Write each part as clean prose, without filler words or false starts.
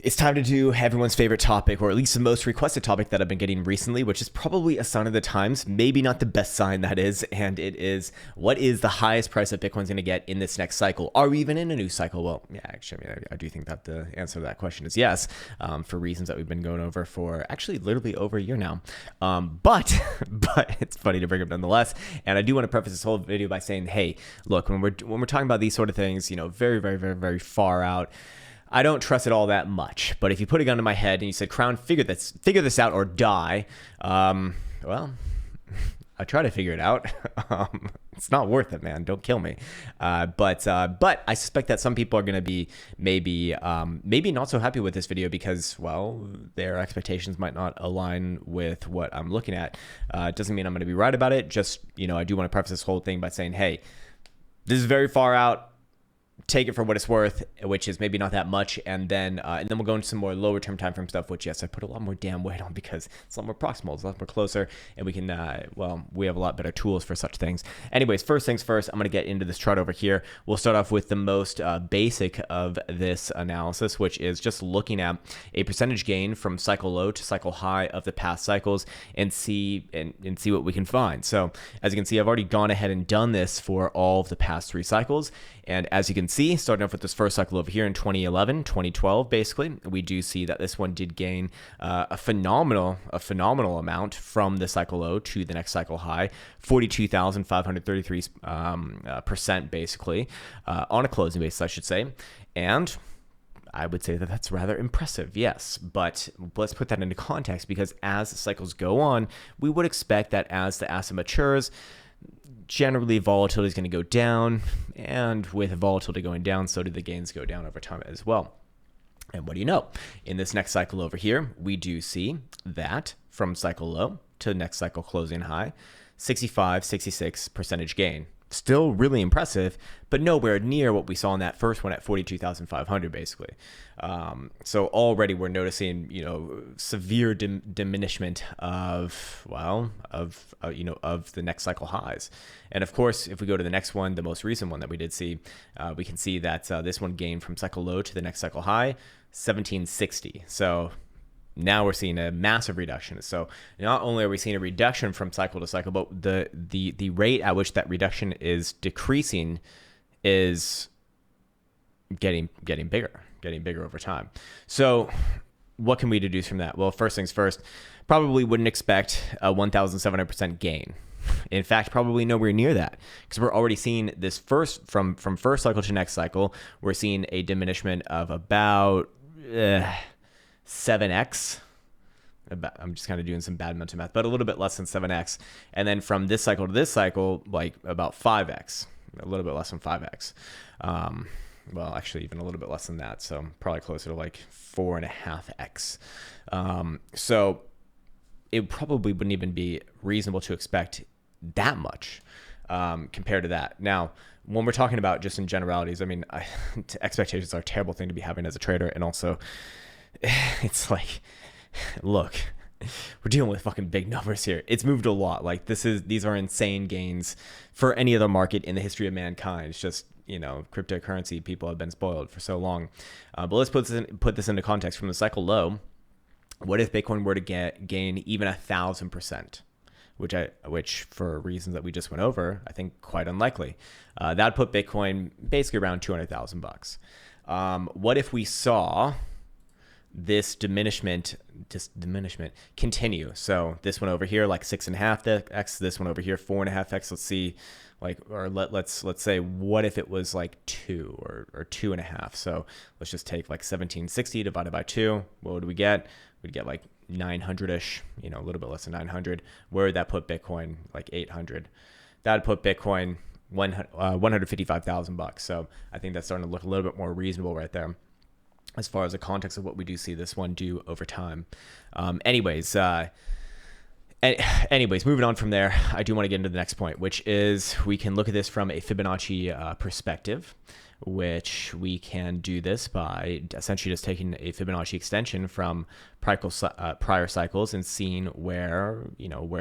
It's time to do everyone's favorite topic, or at least the most requested topic that I've been getting recently, which is probably a sign of the times, maybe not the best sign, that is, and it is, what is the highest price that Bitcoin's going to get in this next cycle? Are we even in a new cycle? Well, yeah, actually, I do think that the answer to that question is yes, for reasons that we've been going over for actually literally over a year now. But it's funny to bring up nonetheless, and I do want to preface this whole video by saying, hey, look, when we're talking about these sort of things, very, very, very, very far out, I don't trust it all that much. But if you put a gun to my head and you said, Krown, figure this out or die, well, I try to figure it out. It's not worth it, man. Don't kill me. But I suspect that some people are going to be maybe not so happy with this video because, well, their expectations might not align with what I'm looking at. It doesn't mean I'm going to be right about it. Just, I do want to preface this whole thing by saying, hey, this is very far out. Take it for what it's worth, which is maybe not that much, and then we'll go into some more lower term time frame stuff, which yes, I put a lot more damn weight on because it's a lot more proximal, it's a lot more closer, and we can we have a lot better tools for such things. Anyways, first things first, I'm going to get into this chart over here. We'll start off with the most basic of this analysis, which is just looking at a percentage gain from cycle low to cycle high of the past cycles and see what we can find. So as you can see, I've already gone ahead and done this for all of the past 3 cycles. And as you can see, starting off with this first cycle over here in 2011, 2012, basically, we do see that this one did gain a phenomenal amount from the cycle low to the next cycle high, 42,533% basically, on a closing basis, I should say. And I would say that that's rather impressive, yes, but let's put that into context because as the cycles go on, we would expect that as the asset matures, generally volatility is going to go down, and with volatility going down, so do the gains go down over time as well. And what do you know? In this next cycle over here, we do see that from cycle low to next cycle closing high, 66% gain. Still really impressive, but nowhere near what we saw in that first one at 42,500 basically. So already we're noticing, severe diminishment of the next cycle highs. And of course, if we go to the next one, the most recent one that we did see, we can see that this one gained from cycle low to the next cycle high, 1760. So now we're seeing a massive reduction. So not only are we seeing a reduction from cycle to cycle, but the rate at which that reduction is decreasing is getting bigger over time. So what can we deduce from that? Well, first things first, probably wouldn't expect a 1,700% gain. In fact, probably nowhere near that, because we're already seeing this from first cycle to next cycle, we're seeing a diminishment of about 7x. I'm just kind of doing some bad mental math, but a little bit less than 7x. And then from this cycle to this cycle, like about 5x, a little bit less than 5x. Well, actually even a little bit less than that. So probably closer to like 4.5x. So it probably wouldn't even be reasonable to expect that much compared to that. Now, when we're talking about just in generalities, I mean, expectations are a terrible thing to be having as a trader. And also, it's like, look, we're dealing with fucking big numbers here. It's moved a lot. Like these are insane gains for any other market in the history of mankind. It's just, cryptocurrency people have been spoiled for so long. But let's put this into context. From the cycle low, what if Bitcoin were to gain even 1,000%? Which for reasons that we just went over, I think quite unlikely. That'd put Bitcoin basically around $200,000. What if we saw this diminishment continue? So this one over here, like 6.5x, this one over here, 4.5x. Let's see, let's say, what if it was like 2 or 2.5? So let's just take like 1760 divided by 2. What would we get? We'd get like 900-ish, a little bit less than 900. Where would that put Bitcoin? Like 800. That'd put Bitcoin $155,000. So I think that's starting to look a little bit more reasonable right there, as far as the context of what we do see this one do over time. Anyways, moving on from there, I do want to get into the next point, which is we can look at this from a Fibonacci perspective, which we can do this by essentially just taking a Fibonacci extension from prior cycles and seeing where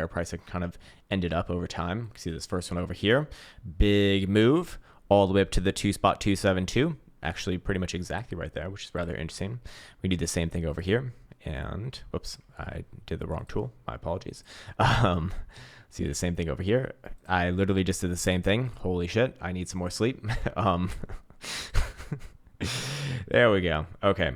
price kind of ended up over time. You can see this first one over here, big move all the way up to the 2.272. actually pretty much exactly right there, which is rather interesting. We do the same thing over here. And whoops, I did the wrong tool. My apologies. See the same thing over here. I literally just did the same thing. Holy shit, I need some more sleep. There we go. Okay.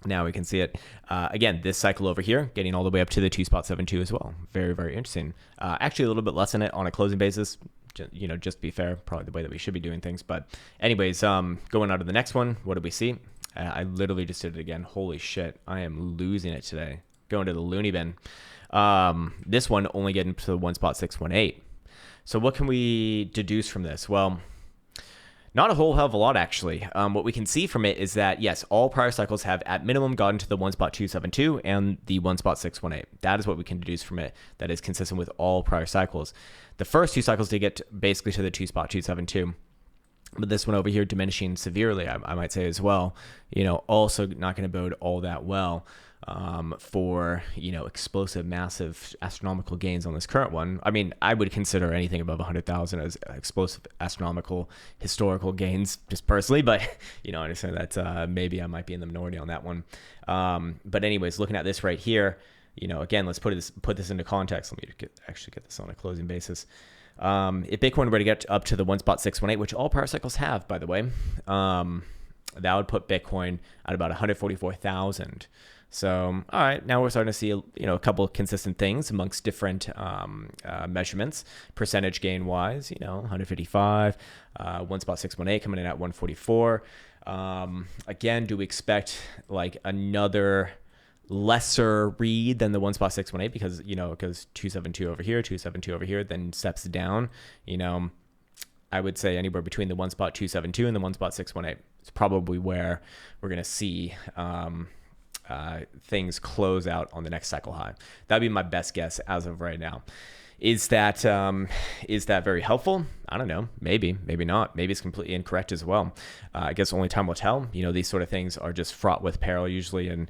Now we can see it. Again, this cycle over here, getting all the way up to the 2.72 as well. Very, very interesting. Actually, a little bit less than it on a closing basis. Just to be fair, probably the way that we should be doing things. But anyways, going on to the next one, what did we see? I literally just did it again. Holy shit, I am losing it today. Going to the loony bin. This one only getting to the 1.618. So what can we deduce from this? Well, not a whole hell of a lot, actually. What we can see from it is that, yes, all prior cycles have at minimum gotten to the 1.272 and the 1.618. That is what we can deduce from it. That is consistent with all prior cycles. The first two cycles did get basically to the 2.272. But this one over here diminishing severely, I might say as well, also not going to bode all that well for, explosive, massive astronomical gains on this current one. I mean, I would consider anything above 100,000 as explosive, astronomical, historical gains just personally, but, I understand that maybe I might be in the minority on that one. But anyways, looking at this right here, again, let's put this into context. Let me actually get this on a closing basis. If Bitcoin were to get up to the 1.618, which all prior cycles have, by the way, that would put Bitcoin at about 144,000. So, all right, now we're starting to see, a couple of consistent things amongst different measurements, percentage gain wise, 155, 1.618 coming in at 144. Again, do we expect like another lesser read than the 1.618 because, it goes 272 over here, 272 over here, then steps down, I would say anywhere between the 1.272 and the 1.618 is probably where we're going to see things close out on the next cycle high. That'd be my best guess as of right now. Is that very helpful? I don't know. Maybe not. Maybe it's completely incorrect as well. I guess only time will tell. These sort of things are just fraught with peril usually, and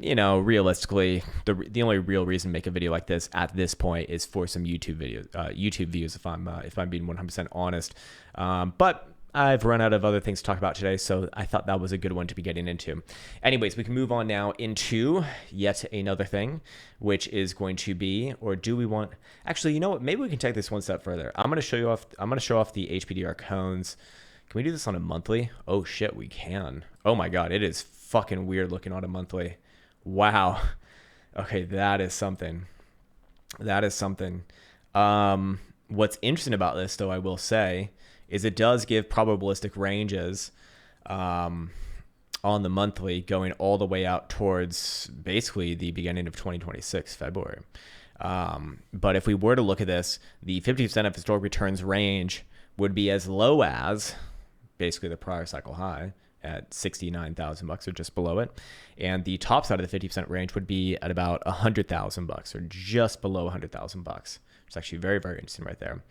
realistically, the only real reason to make a video like this at this point is for some YouTube views, if I'm being 100% honest. But I've run out of other things to talk about today, so I thought that was a good one to be getting into. Anyways, we can move on now into yet another thing, which is going to be, or do we want? Actually, you know what? Maybe we can take this one step further. I'm going to show off the HPDR cones. Can we do this on a monthly? Oh shit, we can. Oh my god, it is fucking weird looking on a monthly. Wow. Okay, that is something. What's interesting about this, though, I will say, is it does give probabilistic ranges on the monthly going all the way out towards basically the beginning of 2026, February. But if we were to look at this, the 50% of historic returns range would be as low as basically the prior cycle high at 69,000 bucks or just below it. And the top side of the 50% range would be at about 100,000 bucks or just below 100,000 bucks. It's actually very, very interesting right there.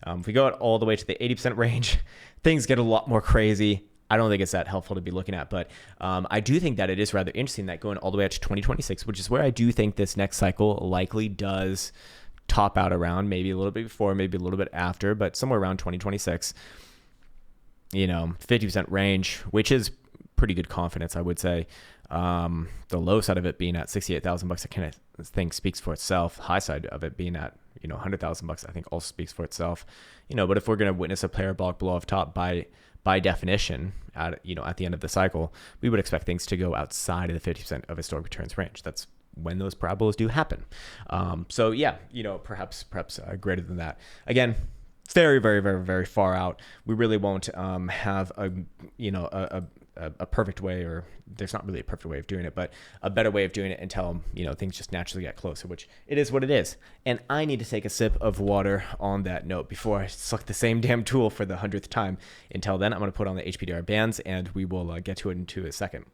If we go out all the way to the 80% range, things get a lot more crazy. I don't think it's that helpful to be looking at, but I do think that it is rather interesting that going all the way out to 2026, which is where I do think this next cycle likely does top out around, maybe a little bit before, maybe a little bit after, but somewhere around 2026. 50% range, which is pretty good confidence, I would say. The low side of it being at 68,000 bucks, I kind of think speaks for itself. High side of it being at 100,000 bucks, I think also speaks for itself. But if we're going to witness a player block blow off top by definition at the end of the cycle, we would expect things to go outside of the 50% of historic returns range. That's when those parabolas do happen. So yeah, perhaps greater than that. Again, very, very, very, very far out. We really won't have a perfect way, or there's not really a perfect way of doing it, but a better way of doing it until things just naturally get closer, which it is what it is. And I need to take a sip of water on that note before I suck the same damn tool for the 100th time. Until then, I'm going to put on the HPDR bands, and we will get to it into a second.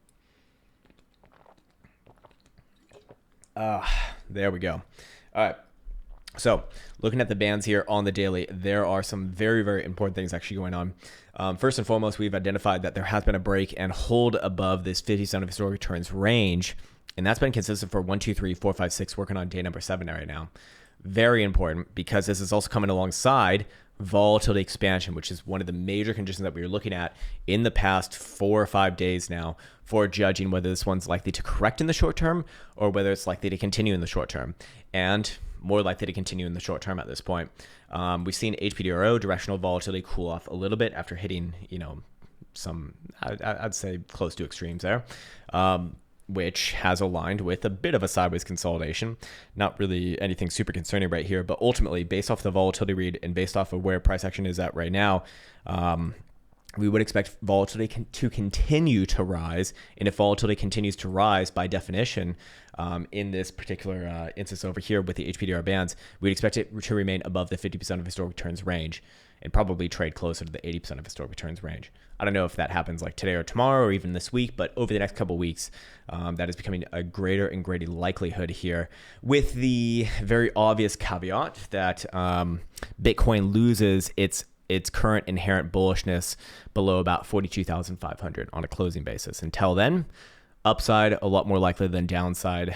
There we go. All right. So looking at the bands here on the daily, there are some very, very important things actually going on. First and foremost, we've identified that there has been a break and hold above this 50% of historic returns range. And that's been consistent for 1, 2, 3, 4, 5, 6, working on day number 7 right now. Very important because this is also coming alongside volatility expansion, which is one of the major conditions that we were looking at in the past 4 or 5 days now for judging whether this one's likely to correct in the short term or whether it's likely to continue in the short term, and more likely to continue in the short term at this point. We've seen HPDRO, directional volatility, cool off a little bit after hitting, some, I'd say close to extremes there. Which has aligned with a bit of a sideways consolidation. Not really anything super concerning right here, but ultimately, based off the volatility read and based off of where price action is at right now, we would expect volatility to continue to rise. And if volatility continues to rise, by definition, in this particular instance over here with the HPDR bands, we'd expect it to remain above the 50% of historic returns range and probably trade closer to the 80% of historic returns range. I don't know if that happens like today or tomorrow or even this week, but over the next couple of weeks, that is becoming a greater and greater likelihood here, with the very obvious caveat that Bitcoin loses its current inherent bullishness below about 42,500 on a closing basis. Until then, upside a lot more likely than downside,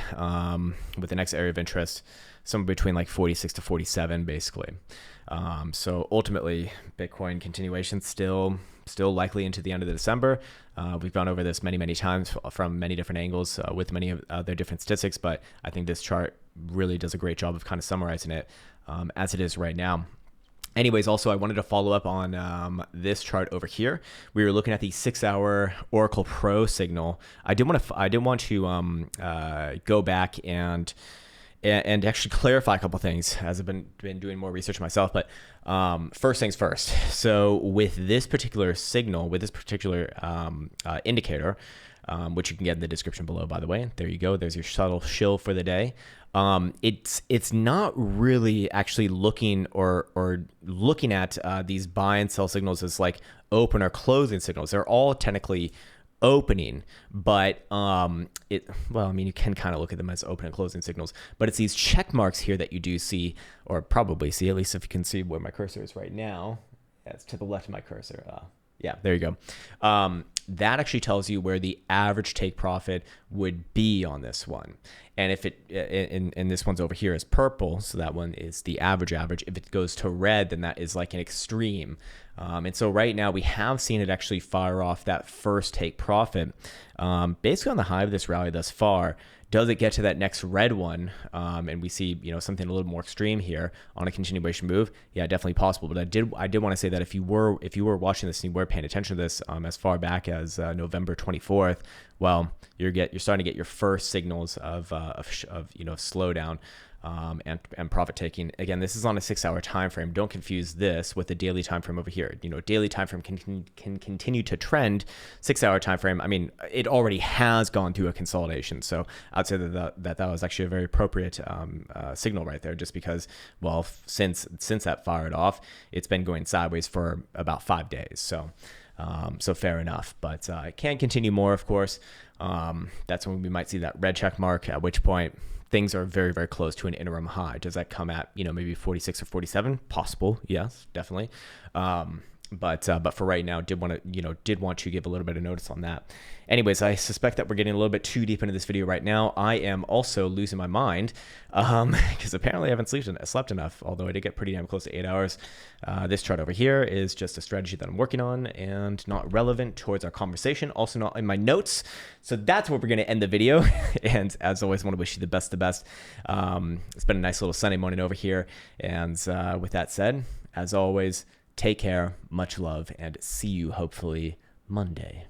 with the next area of interest somewhere between like 46 to 47 basically. So ultimately, Bitcoin continuation still likely into the end of the December. We've gone over this many times from many different angles with many of their different statistics, but I think this chart really does a great job of kind of summarizing it as it is right now. Anyways, also I wanted to follow up on this chart over here. We were looking at the 6-hour Oracle Pro signal. I did want to go back and actually clarify a couple things as I've been doing more research myself. But first things first. So with this particular signal, with this particular indicator, which you can get in the description below, by the way. There you go. There's your subtle shill for the day. It's not really actually looking or looking at these buy and sell signals as like open or closing signals. They're all technically opening, but you can kind of look at them as open and closing signals, but it's these check marks here that you do see, or probably see, at least if you can see where my cursor is right now. That's to the left of my cursor. Yeah, there you go. That actually tells you where the average take profit would be on this one. And if it, and this one's over here is purple, so that one is the average. If it goes to red, then that is like an extreme. And so right now we have seen it actually fire off that first take profit. Basically on the high of this rally thus far. Does it get to that next red one? And we see, something a little more extreme here on a continuation move. Yeah, definitely possible. But I did want to say that if you were watching this and you were paying attention to this as far back as November 24th, well, you're starting to get your first signals of slowdown. And profit taking. Again, this is on a 6-hour time frame. Don't confuse this with the daily time frame over here. Daily time frame can continue to trend. 6-hour time frame, I mean, it already has gone through a consolidation. So I'd say that was actually a very appropriate signal right there, just because, well, since that fired off, it's been going sideways for about 5 days. So fair enough, but it can continue more, of course. That's when we might see that red check mark, at which point things are very, very close to an interim high. Does that come at, maybe 46 or 47? Possible. Yes, definitely. But for right now, did want to give a little bit of notice on that. Anyways, I suspect that we're getting a little bit too deep into this video right now. I am also losing my mind because apparently I haven't slept enough, although I did get pretty damn close to 8 hours. This chart over here is just a strategy that I'm working on and not relevant towards our conversation, also not in my notes. So that's where we're going to end the video. And as always, I want to wish you the best. It's been a nice little Sunday morning over here. And with that said, as always, take care, much love, and see you hopefully Monday.